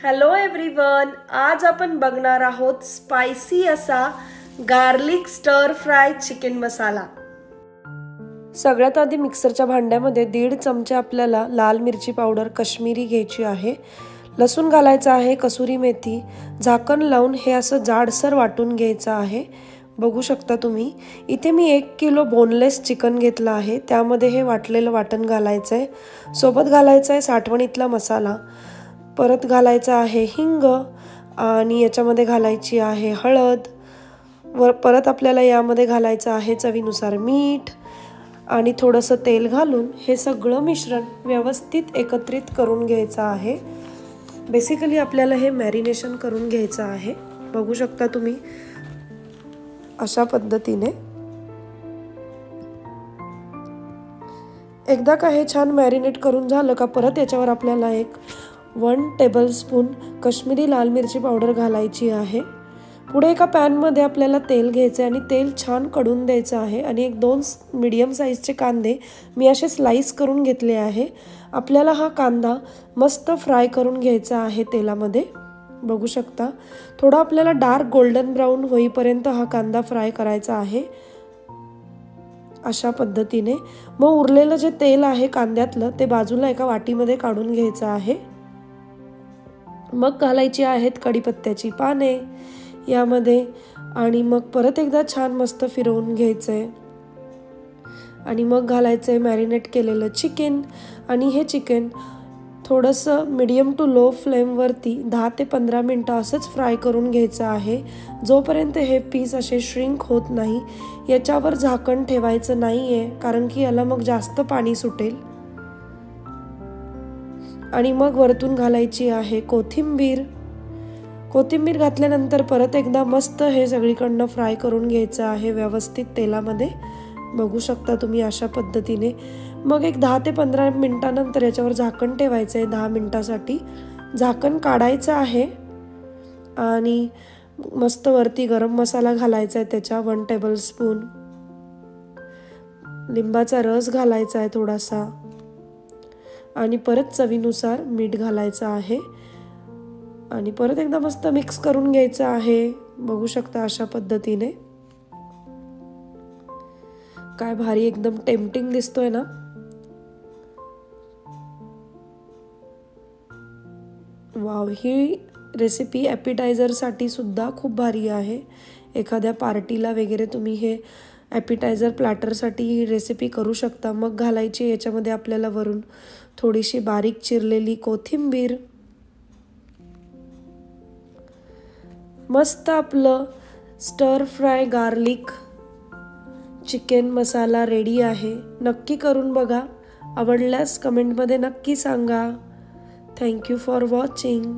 Hello everyone, आज आपण बघणार आहोत स्पायसी असा गार्लिक स्टर फ्राय चिकन मसाला। सगळ्यात आधी मिक्सरच्या भांड्यामध्ये 1.5 चमचे आपल्याला लाल मिरची पावडर कश्मीरी घ्यायची आहे, लसूण घालायचा आहे, कसुरी मेथी, झाकण लावून हे असं जाडसर वाटून घ्यायचं आहे। बघू शकता तुम्ही इथे मी 1 किलो बोनलेस चिकन घेतला आहे, त्यामध्ये हे वाटलेलं वाटण घालायचं आहे। सोबत घालायचा आहे साठवणीतला मसाला, परत घालायचा आहे हिंग आणि याच्यामध्ये घालायची आहे हळद, व परत आपल्याला यामध्ये घालायचं आहे चवीनुसार मीठ आणि थोडंसं तेल घालून हे सगळं मिश्रण व्यवस्थित एकत्रित करून घ्यायचं आहे। बेसिकली आपल्याला हे मॅरिनेशन करून घ्यायचं आहे। बघू शकता तुम्ही अशा पद्धतीने एकदा का हे छान मॅरिनेट करून झालं का परत याच्यावर आपल्याला 1 टेबलस्पून कश्मीरी लाल मिरची पावडर घालायची आहे। पुढे एका पॅन मध्ये आपल्याला तेल घ्यायचे आणि तेल छान कडून द्यायचं आहे आणि 2 मीडियम साईजचे कांदे मी असे स्लाइस करून घेतले आहे। आपल्याला हा कांदा मस्त फ्राय करून घ्यायचा आहे तेलामध्ये। बघू शकता थोडा आपल्याला डार्क गोल्डन ब्राउन होईपर्यंत हा कांदा फ्राय करायचा आहे अशा पद्धतीने। मग उरलेलं जे तेल आहे कांद्यातलं ते बाजूला एका वाटीमध्ये काढून घ्यायचं आहे। मग घालायची आहेत कढीपत्त्याची पाने यामध्ये आणि मग परत एकदा छान मस्त फिरवून घ्यायचंय आणि मग घालायचंय मॅरिनेट केलेलं चिकन आणि हे चिकन थोडंसं मीडियम टू लो फ्लेम वरती 10 ते 15 मिनिटं असंच फ्राय करून घ्यायचं आहे, जोपर्यंत हे पीस असे श्रिंक होत नाही। याच्यावर झाकण ठेवायचं नाहीये कारण की याला मग जास्त पाणी सुटेल। आणि मग वरतून घालायची आहे कोथिंबीर। कोथिंबीर घातल्यानंतर परत एकदा मस्त हे सगळीकडनं फ्राय करून घ्यायचं आहे व्यवस्थित तेलामध्ये। बघू शकता तुम्ही अशा पद्धतीने। मग 10 ते 15 मिनिटांनंतर याच्यावर झाकण ठेवायचं आहे 10 मिनिटांसाठी। झाकण काढायचं आहे आणि मस्त वरती गरम मसाला घालायचा आहे त्याच्या 1 टेबलस्पून, लिंबाचा रस घालायचा आहे थोडासा आणि परत चवीनुसार मीठ घालायचं आहे आणि परत एकदा मस्त मिक्स करून घ्यायचं आहे। बघू शकता अशा पद्धतीने। काय भारी एकदम टेम्पटिंग दिसतोय ना। वाव, ही रेसिपी ॲपिटायझर साठी सुद्धा खूप भारी आहे। एखाद्या पार्टीला वगैरे तुम्ही हे ॲपिटायझर प्लॅटर साठी ही रेसिपी करू शकता। मग घालायची याच्यामध्ये आपल्याला वरून थोडीशी बारीक चिरलेली कोथिंबीर। मस्त आपलं स्टर फ्राय गार्लिक चिकन मसाला रेडी आहे। नक्की करून बघा, आवडल्यास कमेंटमध्ये नक्की सांगा। Thank you for watching.